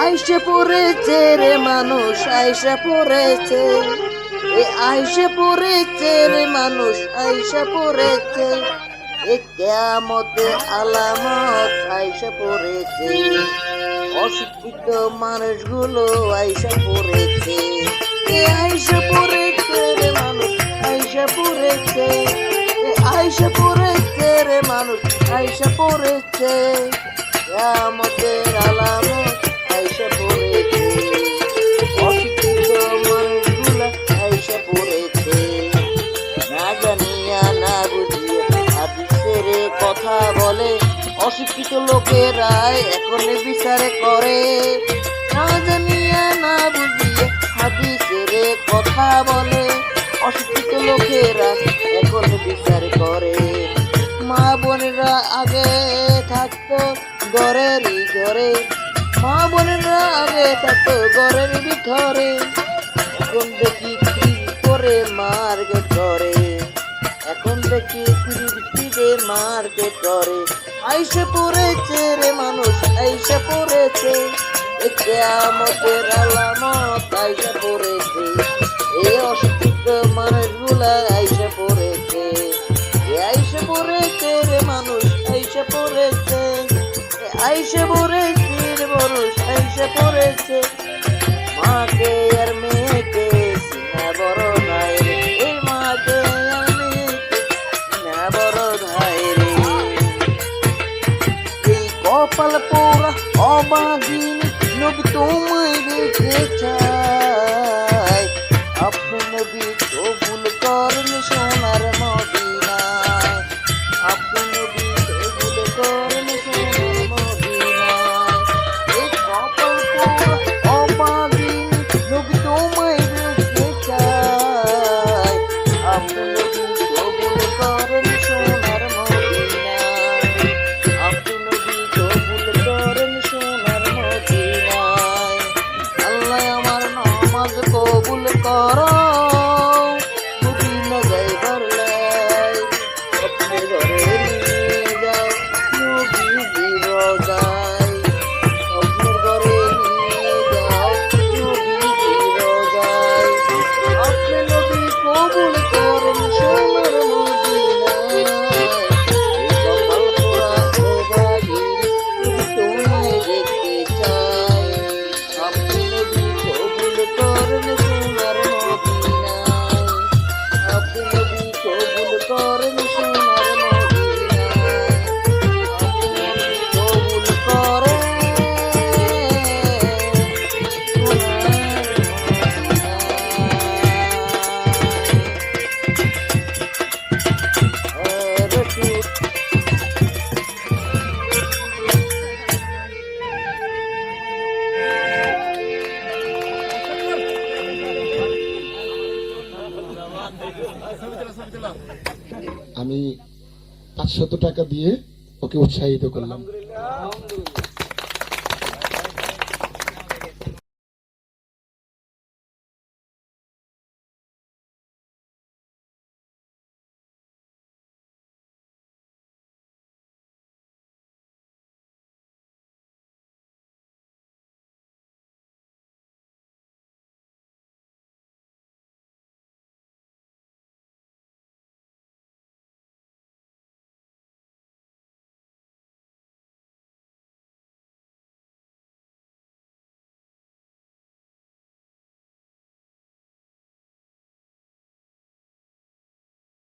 আইসে পড়েছে রে মানুষ, আইসা পড়েছে, আইসে পড়েছে রে মানুষ, আইসা পড়েছে, এ কিয়ামতে আলামত আইসা পড়েছে, অশিক্ষিত মানুষগুলো আইসা পড়েছে, আইসা পড়েছে রে মানুষ, আইসা পড়েছে, আইসা পড়েছে রে মানুষ, আইসা পড়েছে, কিয়ামতের আলামত আইসা পড়েছে, অশিক্ষিত মানুষগুলো আইসা পড়েছে, না জানিয়া না বুঝিয়ে হাদিসের কথা বলে, অশিক্ষিত লোকেরা এখন বিচারে করে, না জানিয়া না বুঝিয়ে হাদিসের কথা বলে, অশিক্ষিত লোকেরা এখন বিচার করে, মা বোনেরা আগে থাকতো ঘরেরই ঘরে, মা বোনেরা আগে থাকতো ঘরের ভিতরে, এখন দেখি কি করে মার্কেট করে, এখন দেখি ফিরে মার্কেট করে, আইসে পড়েছে রে মানুষ, আইসে পড়েছে, কিয়ামতের আলামত আইসে পড়েছে, এই অশিক্ষিত মানুষগুলা আইসে পড়েছে, আইসে পড়েছে রে মানুষ, আইসে পড়েছে, আইসে পড়েছে রে মানুষ, আইসে পড়েছে, মাকে আর মেয়েকে সিনা বড় নাই রে, এই মাকে আর মেয়েকে সিনা বড় নাই রে, এই কপাল পোড়া অবাগিনী নবী তোমায় দেখতে চাই, আপনি নবী কবুল করেন সোনার মদিনায়, আপনি নবী কবুল করেন সোনার মদিনায়, এই কপাল পোড়া অবাগিনী নবী তোমায় দেখতে চাই, আপনি নবী কবুল করেন সোনার মদিনায়, আপনি নবী কবুল করেন সোনার মদিনায়, আল্লাহ আমার নামাজ কবুল করো, মদিনা যাইবার লাই, স্বপ্নের ঘরে নিয়ে যাও নবীজি রোজায়, স্বপ্নের ঘরে নিয়ে যাও নবীজি রোজায়, আপনি নবী কবুল করেন সোনার মদিনায়, এই কপাল পোড়া অভাগীর নবী তোমায় দেখতে চাই, আপনি নবী কবুল করেন সোনার মদিনায়, আপনি নবী কবুল করেন সোনার মদিনায়, আপনি নবী কবুল করেন সোনার মদিনায়। আমি 500 টাকা দিয়ে ওকে উৎসাহিত করলাম।